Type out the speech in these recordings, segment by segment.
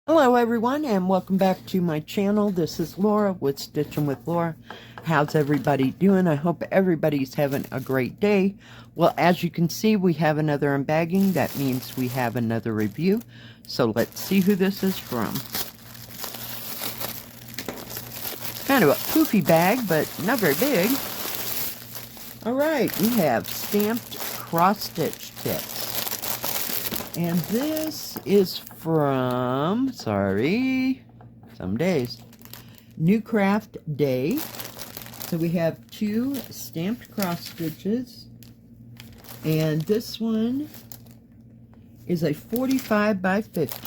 Hello everyone and welcome back to my channel. This is Laura with Stitching with Laura. How's everybody doing? I hope everybody's having a great day. Well, as you can see, we have another unbagging. That means we have another review. So let's see who this is from. Kind of a poofy bag, but not very big. Alright, we have stamped cross-stitch kits. And this is from, some days, NewCraftDay. So we have two stamped cross stitches. And this one is a 45 by 50.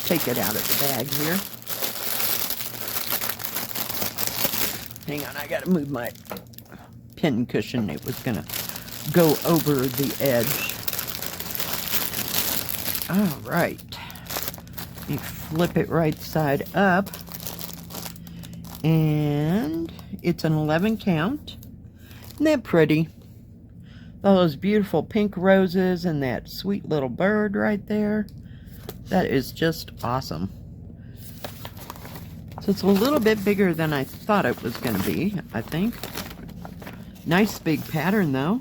Take it out of the bag here. Hang on, I gotta move my pin cushion. It was gonna go over the edge. All right, you flip it right side up, and it's an 11 count. Isn't that pretty? All those beautiful pink roses and that sweet little bird right there. That is just awesome. So it's a little bit bigger than I thought it was going to be, I think. Nice big pattern though.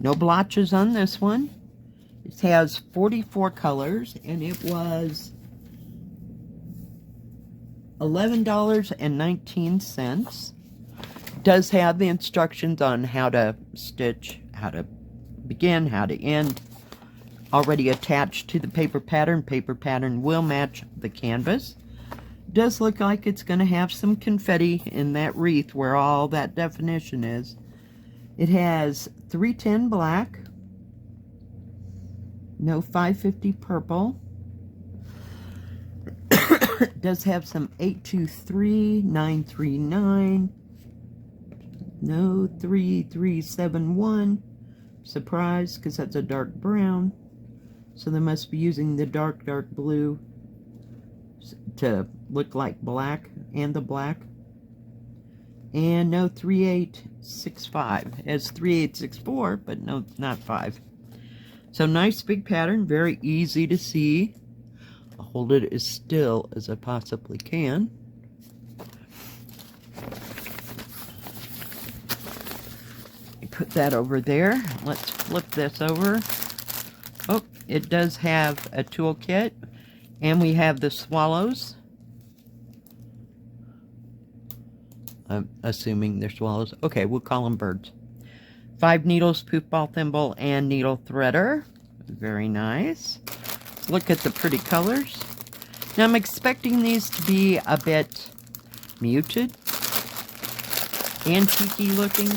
No blotches on this one. It has 44 colors, and it was $11.19. Does have the instructions on how to stitch, how to begin, how to end, already attached to the paper pattern. Paper pattern will match the canvas. Does look like it's going to have some confetti in that wreath where all that definition is. It has 310 black. No 550 purple. It does have some 823, 939. No 3371. Surprise, because that's a dark brown. So they must be using the dark blue to look like black and the black. And no 3865. It's 3864, but no, not 5. So nice big pattern, very easy to see. I'll hold it as still as I possibly can. Put that over there. Let's flip this over. Oh, it does have a toolkit, and we have the swallows. I'm assuming they're swallows. Okay, we'll call them birds. 5 needles, poof ball thimble, and needle threader. Very nice. Look at the pretty colors. Now I'm expecting these to be a bit muted, antique-y looking.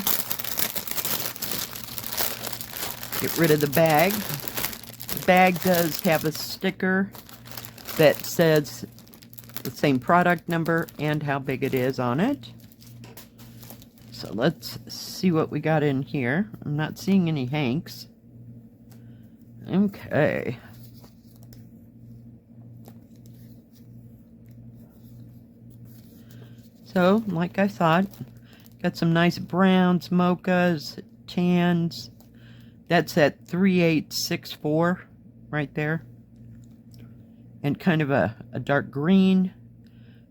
Get rid of the bag. The bag does have a sticker that says the same product number and how big it is on it. So let's see what we got in here. I'm not seeing any hanks. Okay. So, like I thought, got some nice browns, mochas, tans. That's at 3864 right there. And kind of a dark green,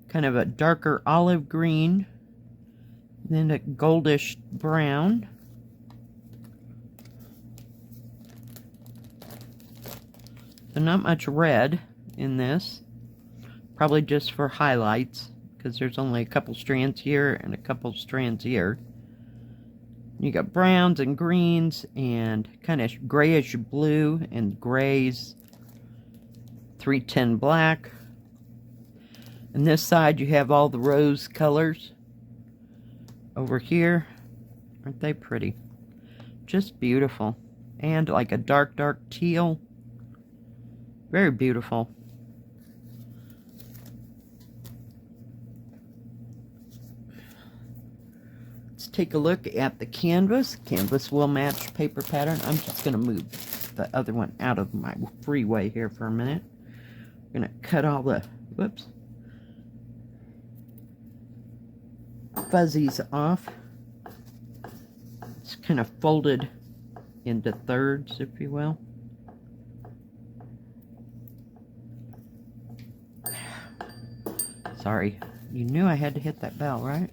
kind of a darker olive green. Then a goldish brown. So not much red in this. Probably just for highlights, because there's only a couple strands here and a couple strands here. You got browns and greens and kind of grayish blue and grays. 310 black. And this side you have all the rose colors. Over here, aren't they pretty? Just beautiful. And like a dark teal. Very beautiful. Let's take a look at the canvas. Canvas will match paper pattern. I'm just going to move the other one out of my freeway here for a minute. I'm going to cut all the, whoops, fuzzies off. It's kind of folded into thirds, if you will. Sorry, you knew I had to hit that bell, right?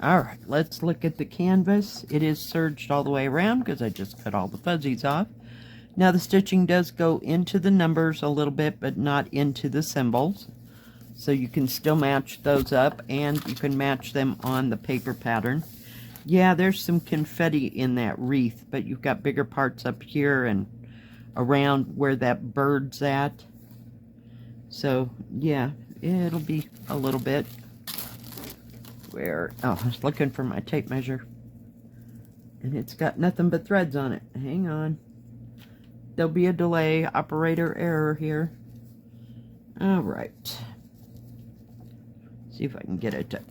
Alright, let's look at the canvas. It is serged all the way around because I just cut all the fuzzies off. Now the stitching does go into the numbers a little bit, but not into the symbols. So you can still match those up, and you can match them on the paper pattern. Yeah, there's some confetti in that wreath, but you've got bigger parts up here and around where that bird's at. So, yeah, it'll be a little bit. Where, oh, I was looking for my tape measure. And it's got nothing but threads on it. Hang on. There'll be a delay, operator error here. Alright. See if I can get it to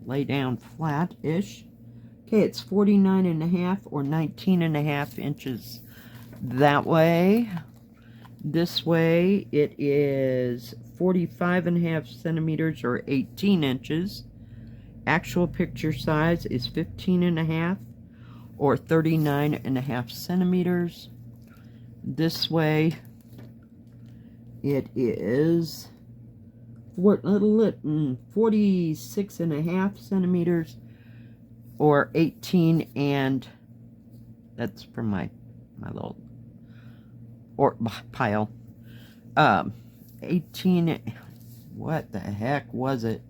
lay down flat-ish. Okay, it's 49.5 or 19.5 inches that way. This way it is 45.5 centimeters or 18 inches. Actual picture size is 15.5 or 39.5 centimeters. This way it is 46.5 centimeters or 18, and that's from my little pile. 18, what the heck was it?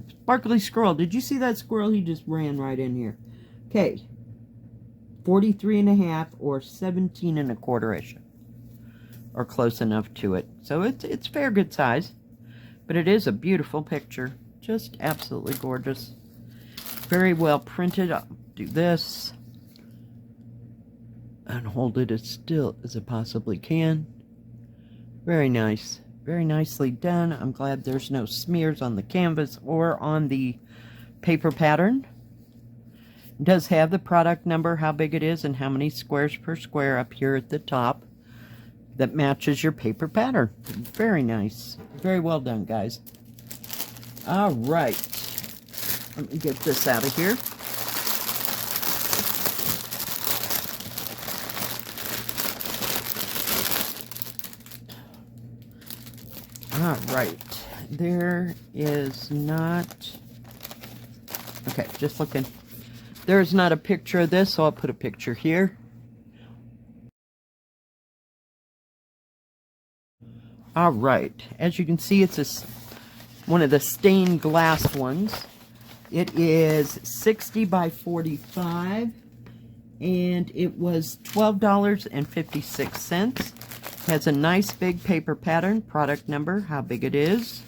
Sparkly squirrel. Did you see that squirrel? He just ran right in here. Okay. 43.5 or 17.25-ish. Or close enough to it. So it's fair good size. But it is a beautiful picture. Just absolutely gorgeous. Very well printed. I'll do this. And hold it as still as I possibly can. Very nice. Very nicely done. I'm glad there's no smears on the canvas or on the paper pattern. It does have the product number, how big it is, and how many squares per square up here at the top that matches your paper pattern. Very nice. Very well done, guys. All right. Let me get this out of here. All right, there is not, okay, just looking, there is not a picture of this, so I'll put a picture here. All right, as you can see, it's one of the stained glass ones. It is 60 by 45, and it was $12.56. Has a nice big paper pattern, product number, how big it is,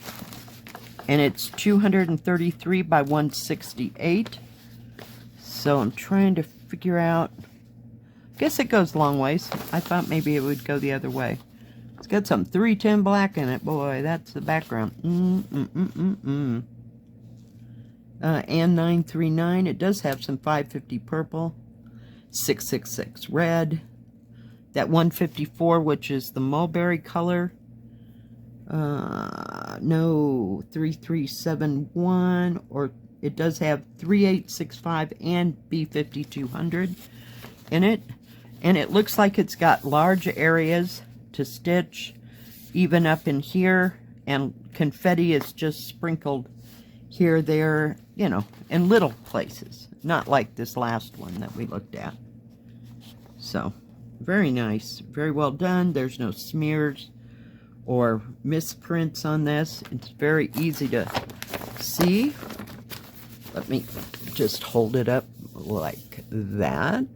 and it's 233 by 168. So I'm trying to figure out, I guess it goes long ways. I thought maybe it would go the other way. It's got some 310 black in it, boy, that's the background. And 939, it does have some 550 purple, 666 red. That 154, which is the mulberry color. No, 3371, or it does have 3865 and B5200 in it. And it looks like it's got large areas to stitch, even up in here. And confetti is just sprinkled here, there, you know, in little places. Not like this last one that we looked at. So, very nice. Very well done. There's no smears or misprints on this. It's very easy to see. Let me just hold it up like that.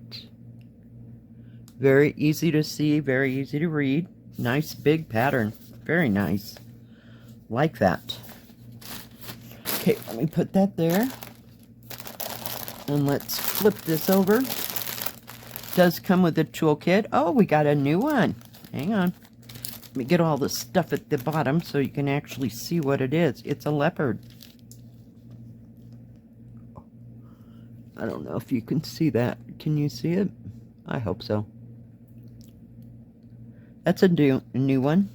Very easy to see. Very easy to read. Nice big pattern. Very nice. Like that. Okay, let me put that there. And let's flip this over. Does come with a toolkit. Oh, we got a new one. Hang on. Let me get all the stuff at the bottom so you can actually see what it is. It's a leopard. I don't know if you can see that. Can you see it? I hope so. That's a new one.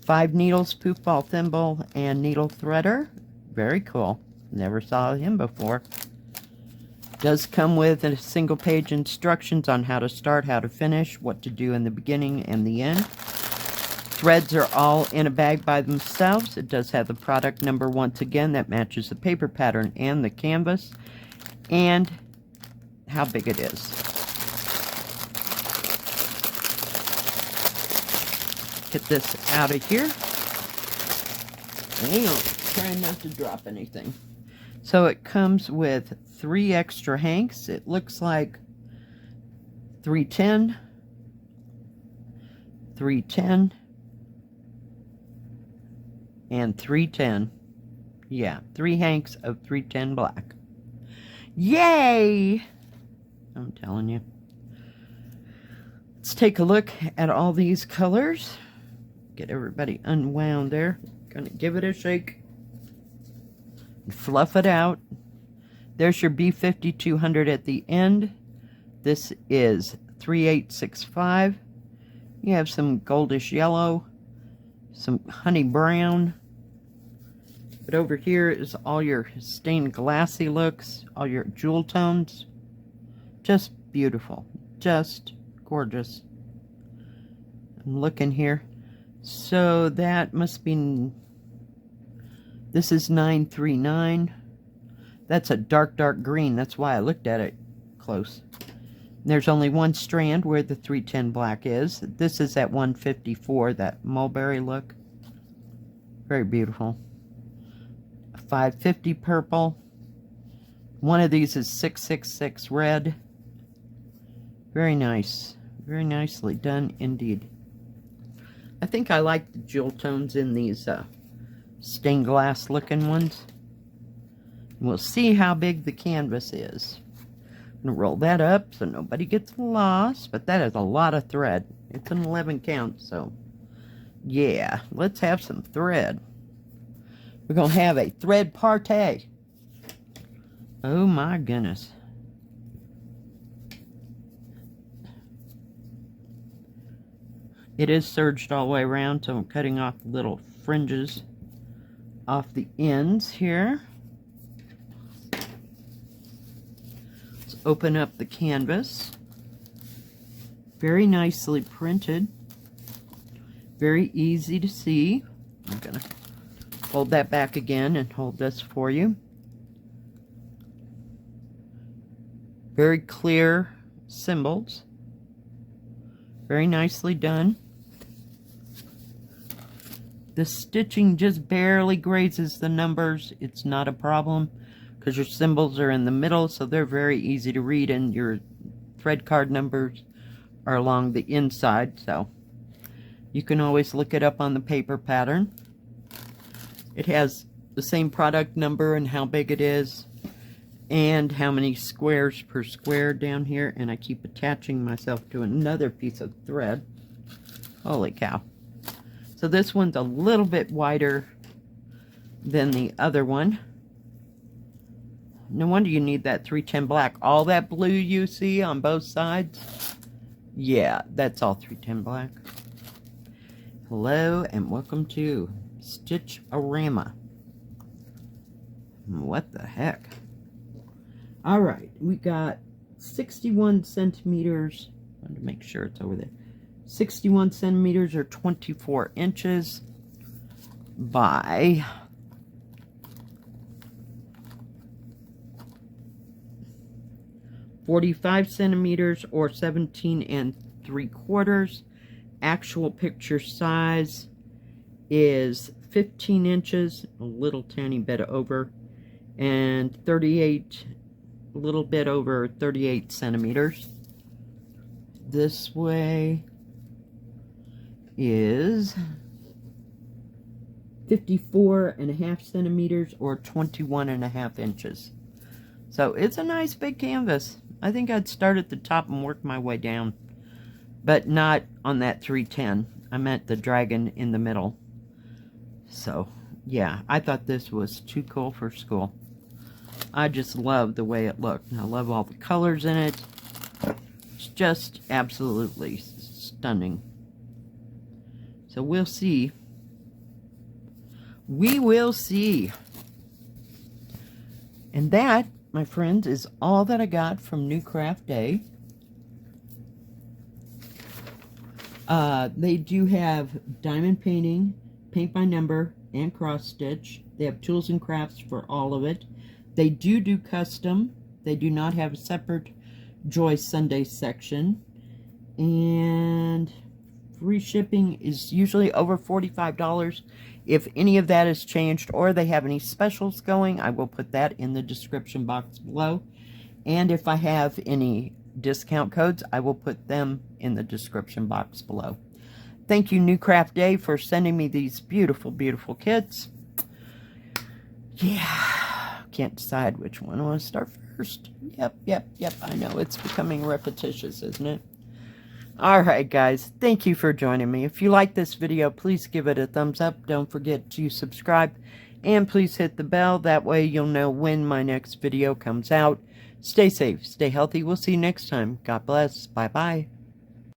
5 needles, poof ball thimble, and needle threader. Very cool. Never saw him before. Does come with a single page instructions on how to start, how to finish, what to do in the beginning and the end. Threads are all in a bag by themselves. It does have the product number once again that matches the paper pattern and the canvas, and how big it is. Get this out of here. Hang on, trying not to drop anything. So it comes with 3 extra hanks. It looks like 310, 310, and 310. Yeah, 3 hanks of 310 black. Yay! I'm telling you. Let's take a look at all these colors. Get everybody unwound there. Gonna give it a shake. And fluff it out. There's your B5200 at the end. This is 3865. You have some goldish yellow, some honey brown. But over here is all your stained glassy looks, all your jewel tones. Just beautiful. Just gorgeous. I'm looking here. So that must be, this is 939. That's a dark, dark green. That's why I looked at it close. There's only one strand where the 310 black is. This is at 154, that mulberry look. Very beautiful. 550 purple. One of these is 666 red. Very nice. Very nicely done indeed. I think I like the jewel tones in these stained glass looking ones. We'll see how big the canvas is. I'm going to roll that up so nobody gets lost, but that is a lot of thread. It's an 11 count, so yeah, let's have some thread. We're going to have a thread party. Oh my goodness. It is serged all the way around, so I'm cutting off little fringes off the ends here. Let's open up the canvas. Very nicely printed. Very easy to see. I'm going to hold that back again and hold this for you. Very clear symbols. Very nicely done. The stitching just barely grazes the numbers. It's not a problem because your symbols are in the middle, so they're very easy to read, and your thread card numbers are along the inside, so you can always look it up on the paper pattern. It has the same product number and how big it is and how many squares per square down here, and I keep attaching myself to another piece of thread. Holy cow. So this one's a little bit wider than the other one. No wonder you need that 310 black. All that blue you see on both sides, yeah, that's all 310 black. Hello and welcome to Stitch-A-Rama. What the heck? Alright, we got 61 centimeters. I want to make sure it's over there. 61 centimeters or 24 inches by 45 centimeters or 17 3/4. Actual picture size is 15 inches, a little tiny bit over, and 38, a little bit over 38 centimeters. This way is 54.5 centimeters or 21.5 inches. So it's a nice big canvas. I think I'd start at the top and work my way down, but not on that 310. I meant the dragon in the middle. So yeah, I thought this was too cool for school. I just love the way it looked. I love all the colors in it. It's just absolutely stunning. So we'll see. We will see. And that, my friends, is all that I got from NewCraftDay. They do have diamond painting, paint by number, and cross stitch. They have tools and crafts for all of it. They do custom. They do not have a separate Joy Sunday section. And free shipping is usually over $45. If any of that is changed or they have any specials going, I will put that in the description box below. And if I have any discount codes, I will put them in the description box below. Thank you, NewCraftDay, for sending me these beautiful, beautiful kits. Yeah, can't decide which one I want to start first. Yep, I know, it's becoming repetitious, isn't it? Alright, guys, thank you for joining me. If you like this video, please give it a thumbs up. Don't forget to subscribe, and please hit the bell. That way you'll know when my next video comes out. Stay safe, stay healthy. We'll see you next time. God bless. Bye-bye.